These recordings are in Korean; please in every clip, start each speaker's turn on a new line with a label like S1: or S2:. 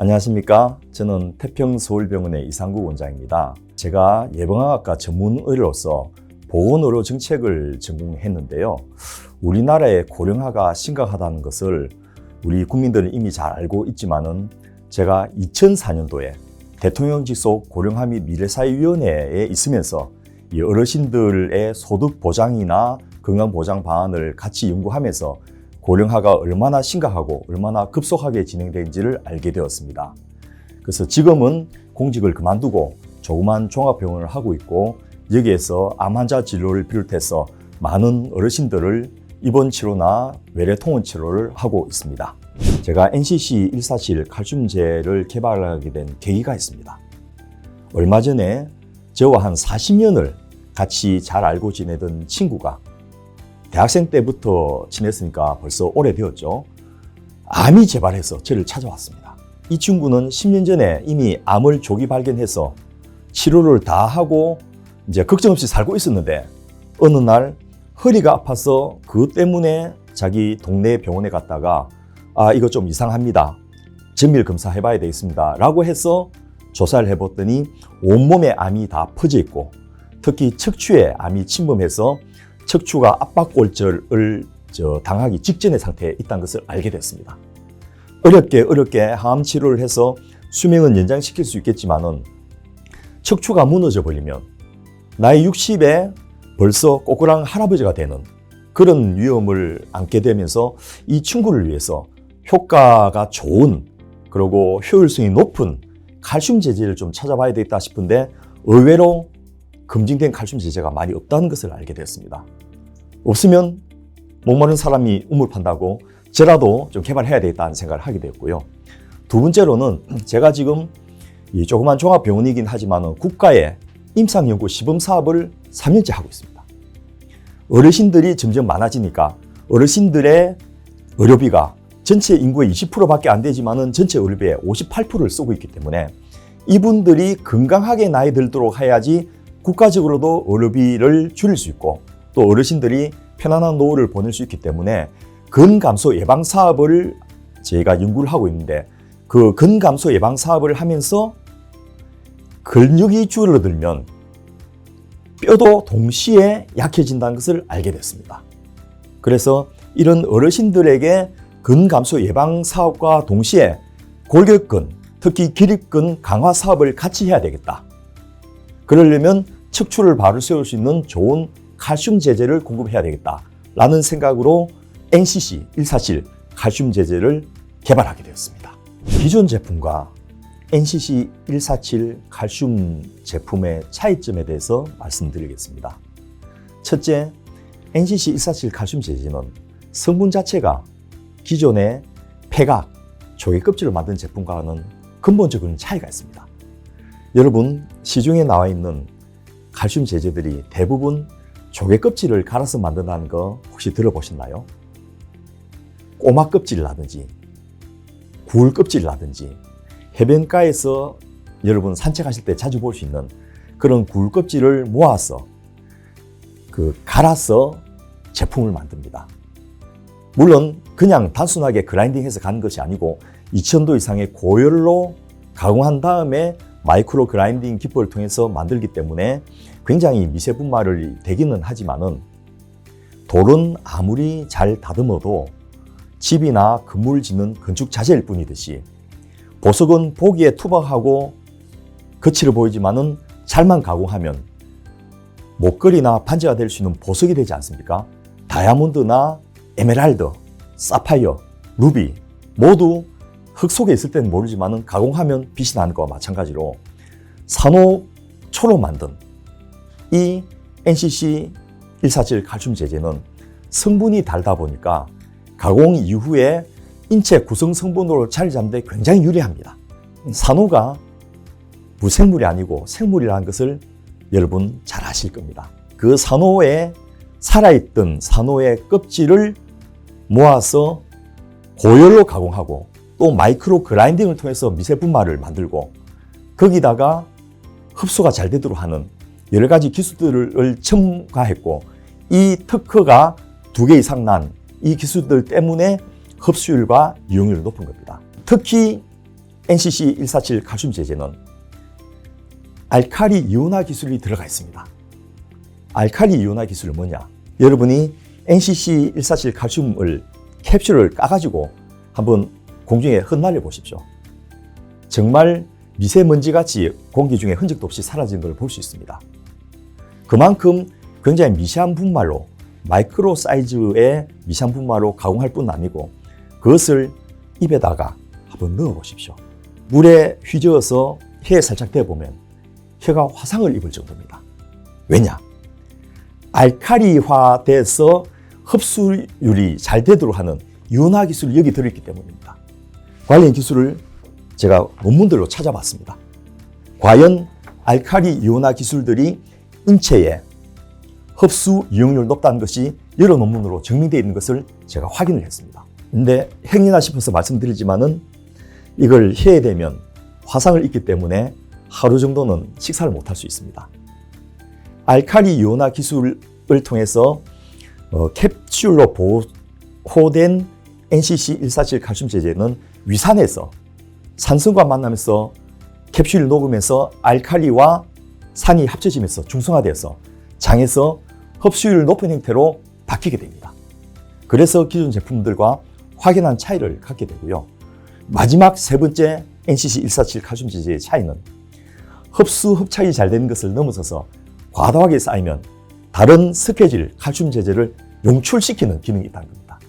S1: 안녕하십니까. 저는 태평서울병원의 이상구 원장입니다. 제가 예방학과 전문의로서 보건의료 정책을 전공했는데요. 우리나라의 고령화가 심각하다는 것을 우리 국민들은 이미 잘 알고 있지만은 제가 2004년도에 대통령 직속 고령화 및 미래사회위원회에 있으면서 이 어르신들의 소득 보장이나 건강 보장 방안을 같이 연구하면서 고령화가 얼마나 심각하고 얼마나 급속하게 진행되는지를 알게 되었습니다. 그래서 지금은 공직을 그만두고 조그만 종합병원을 하고 있고 여기에서 암 환자 진료를 비롯해서 많은 어르신들을 입원 치료나 외래 통원 치료를 하고 있습니다. 제가 NCC 147 칼슘제를 개발하게 된 계기가 있습니다. 얼마 전에 저와 한 40년을 같이 잘 알고 지내던 친구가 대학생 때부터 지냈으니까 벌써 오래되었죠. 암이 재발해서 저를 찾아왔습니다. 이 친구는 10년 전에 이미 암을 조기 발견해서 치료를 다 하고 이제 걱정 없이 살고 있었는데 어느 날 허리가 아파서 그것 때문에 자기 동네 병원에 갔다가 이거 좀 이상합니다. 정밀 검사해봐야 되겠습니다. 라고 해서 조사를 해봤더니 온몸에 암이 다 퍼져 있고 특히 척추에 암이 침범해서 척추가 압박골절을 당하기 직전의 상태에 있다는 것을 알게 됐습니다. 어렵게 항암 치료를 해서 수명은 연장시킬 수 있겠지만은 척추가 무너져 버리면 나이 60에 벌써 꼬꾸랑 할아버지가 되는 그런 위험을 안게 되면서 이 친구를 위해서 효과가 좋은 그리고 효율성이 높은 칼슘 제제를 좀 찾아봐야 되겠다 싶은데 의외로 검증된 칼슘 제제가 많이 없다는 것을 알게 되었습니다. 없으면 목마른 사람이 우물 판다고 저라도 좀 개발해야 되겠다는 생각을 하게 되었고요. 두 번째로는 제가 지금 이 조그만 종합병원이긴 하지만 국가의 임상연구 시범사업을 3년째 하고 있습니다. 어르신들이 점점 많아지니까 어르신들의 의료비가 전체 인구의 20%밖에 안 되지만 전체 의료비의 58%를 쓰고 있기 때문에 이분들이 건강하게 나이 들도록 해야지 국가적으로도 의료비를 줄일 수 있고 또 어르신들이 편안한 노후를 보낼 수 있기 때문에 근감소 예방 사업을 저희가 연구를 하고 있는데 그 근감소 예방 사업을 하면서 근육이 줄어들면 뼈도 동시에 약해진다는 것을 알게 됐습니다. 그래서 이런 어르신들에게 근감소 예방 사업과 동시에 골격근, 특히 기립근 강화 사업을 같이 해야 되겠다. 그러려면 척추를 바로 세울 수 있는 좋은 칼슘 제제를 공급해야 되겠다라는 생각으로 NCC 147 칼슘 제제를 개발하게 되었습니다. 기존 제품과 NCC 147 칼슘 제품의 차이점에 대해서 말씀드리겠습니다. 첫째, NCC 147 칼슘 제제는 성분 자체가 기존의 폐각, 조개 껍질을 만든 제품과는 근본적인 차이가 있습니다. 여러분, 시중에 나와 있는 칼슘 제제들이 대부분 조개 껍질을 갈아서 만든다는 거 혹시 들어보셨나요? 꼬막 껍질이라든지 굴 껍질이라든지 해변가에서 여러분 산책하실 때 자주 볼 수 있는 그런 굴 껍질을 모아서 갈아서 제품을 만듭니다. 물론 그냥 단순하게 그라인딩해서 가는 것이 아니고 2000도 이상의 고열로 가공한 다음에 마이크로 그라인딩 기법을 통해서 만들기 때문에 굉장히 미세 분말이 되기는 하지만은 돌은 아무리 잘 다듬어도 집이나 건물 짓는 건축 자재일 뿐이듯이 보석은 보기에 투박하고 거칠어 보이지만은 잘만 가공하면 목걸이나 반지가 될 수 있는 보석이 되지 않습니까? 다이아몬드나 에메랄드, 사파이어, 루비 모두 흙 속에 있을 때는 모르지만 가공하면 빛이 나는 것과 마찬가지로 산호초로 만든 이 NCC 147 칼슘 제제는 성분이 달다 보니까 가공 이후에 인체 구성 성분으로 자리 잡는 데 굉장히 유리합니다. 산호가 무생물이 아니고 생물이라는 것을 여러분 잘 아실 겁니다. 그 산호에 살아있던 산호의 껍질을 모아서 고열로 가공하고 또 마이크로 그라인딩을 통해서 미세 분말을 만들고 거기다가 흡수가 잘 되도록 하는 여러 가지 기술들을 첨가했고 이 특허가 2개 이상 난 이 기술들 때문에 흡수율과 이용률이 높은 겁니다. 특히 NCC147 칼슘 제제는 알칼리 이온화 기술이 들어가 있습니다. 알칼리 이온화 기술은 뭐냐? 여러분이 NCC147 칼슘을 캡슐을 까가지고 한번 공중에 흩날려 보십시오. 정말 미세먼지같이 공기 중에 흔적도 없이 사라진 걸 볼 수 있습니다. 그만큼 굉장히 미세한 분말로, 마이크로 사이즈의 미세한 분말로 가공할 뿐 아니고 그것을 입에다가 한번 넣어 보십시오. 물에 휘저어서 혀에 살짝 대보면 혀가 화상을 입을 정도입니다. 왜냐? 알칼리화돼서 흡수율이 잘 되도록 하는 이온화 기술이 여기 들어있기 때문입니다. 관련 기술을 제가 논문들로 찾아봤습니다. 과연 알칼리 이온화 기술들이 인체에 흡수 이용률 높다는 것이 여러 논문으로 증명되어 있는 것을 제가 확인을 했습니다. 근데 행여나 싶어서 말씀드리지만은 이걸 혀에 대면 화상을 입기 때문에 하루 정도는 식사를 못할 수 있습니다. 알칼리 이온화 기술을 통해서 캡슐로 보호된 NCC147 칼슘 제제는 위산에서 산성과 만나면서 캡슐이 녹으면서 알칼리와 산이 합쳐지면서 중성화되어서 장에서 흡수율 높은 형태로 바뀌게 됩니다. 그래서 기존 제품들과 확연한 차이를 갖게 되고요. 마지막 세 번째 NCC147 칼슘 제제의 차이는 흡수, 흡착이 잘 되는 것을 넘어서서 과도하게 쌓이면 다른 스케질 칼슘 제제를 용출시키는 기능이 있다는 겁니다.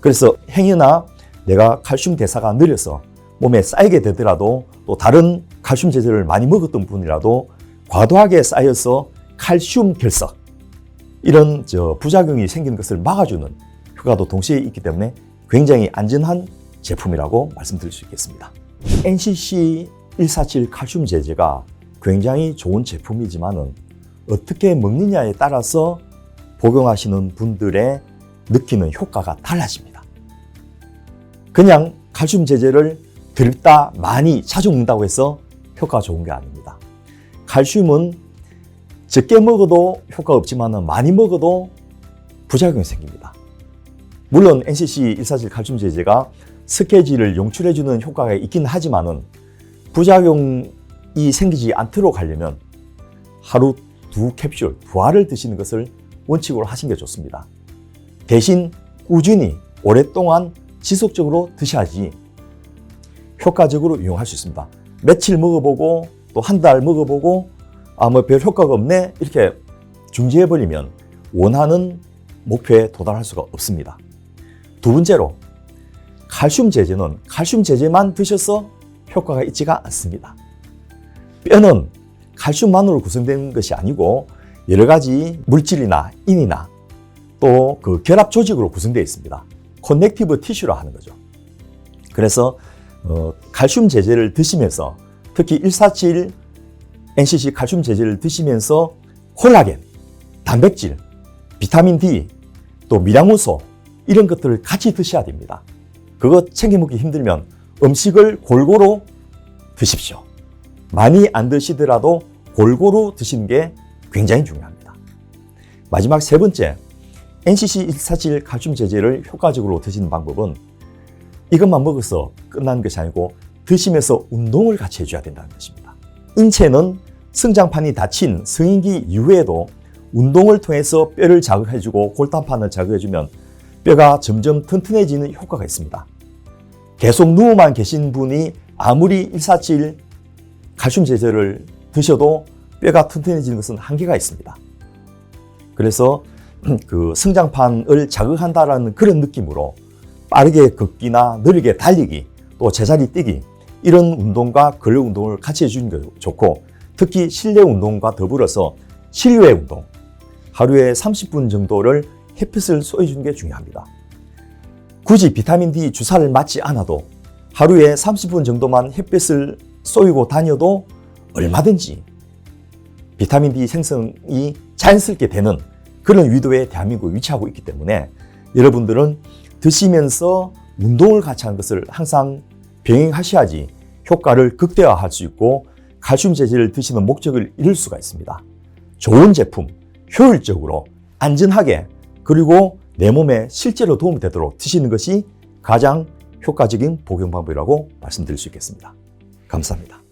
S1: 그래서 행여나 내가 칼슘 대사가 느려서 몸에 쌓이게 되더라도 또 다른 칼슘 제제를 많이 먹었던 분이라도 과도하게 쌓여서 칼슘 결석 이런 부작용이 생기는 것을 막아주는 효과도 동시에 있기 때문에 굉장히 안전한 제품이라고 말씀드릴 수 있겠습니다. NCC147 칼슘 제제가 굉장히 좋은 제품이지만은 어떻게 먹느냐에 따라서 복용하시는 분들의 느끼는 효과가 달라집니다. 그냥 칼슘 제제를 들다 많이 자주 먹는다고 해서 효과가 좋은 게 아닙니다. 칼슘은 적게 먹어도 효과가 없지만 많이 먹어도 부작용이 생깁니다. 물론 NCC147 칼슘 제제가 스케질을 용출해주는 효과가 있긴 하지만은 부작용이 생기지 않도록 하려면 하루 2캡슐, 2알을 드시는 것을 원칙으로 하시는 게 좋습니다. 대신 꾸준히 오랫동안 지속적으로 드셔야지 효과적으로 이용할 수 있습니다. 며칠 먹어보고 또 한 달 먹어보고 별 효과가 없네 이렇게 중지해버리면 원하는 목표에 도달할 수가 없습니다. 두 번째로 칼슘 제제는 칼슘 제제만 드셔서 효과가 있지가 않습니다. 뼈는 칼슘만으로 구성된 것이 아니고 여러 가지 물질이나 인이나 또 그 결합 조직으로 구성되어 있습니다. 커넥티브 티슈라 하는 거죠. 그래서 칼슘 제제를 드시면서 특히 147 NCC 칼슘 제제를 드시면서 콜라겐, 단백질, 비타민 D, 또 미량원소 이런 것들을 같이 드셔야 됩니다. 그거 챙겨 먹기 힘들면 음식을 골고루 드십시오. 많이 안 드시더라도 골고루 드시는 게 굉장히 중요합니다. 마지막 세 번째, NCC147 칼슘 제제를 효과적으로 드시는 방법은 이것만 먹어서 끝나는 것이 아니고 드시면서 운동을 같이 해줘야 된다는 것입니다. 인체는 성장판이 닫힌 성인기 이후에도 운동을 통해서 뼈를 자극해주고 골단판을 자극해주면 뼈가 점점 튼튼해지는 효과가 있습니다. 계속 누워만 계신 분이 아무리 147 칼슘 제제를 드셔도 뼈가 튼튼해지는 것은 한계가 있습니다. 그래서 그 성장판을 자극한다라는 그런 느낌으로 빠르게 걷기나 느리게 달리기, 또 제자리 뛰기 이런 운동과 근력 운동을 같이 해주는 게 좋고 특히 실내 운동과 더불어서 실외 운동 하루에 30분 정도를 햇빛을 쏘여주는 게 중요합니다. 굳이 비타민 D 주사를 맞지 않아도 하루에 30분 정도만 햇빛을 쏘이고 다녀도 얼마든지 비타민 D 생성이 자연스럽게 되는 그런 위도에 대한민국이 위치하고 있기 때문에 여러분들은 드시면서 운동을 같이 하는 것을 항상 병행하셔야지 효과를 극대화할 수 있고 칼슘 제제를 드시는 목적을 이룰 수가 있습니다. 좋은 제품, 효율적으로, 안전하게 그리고 내 몸에 실제로 도움이 되도록 드시는 것이 가장 효과적인 복용 방법이라고 말씀드릴 수 있겠습니다. 감사합니다.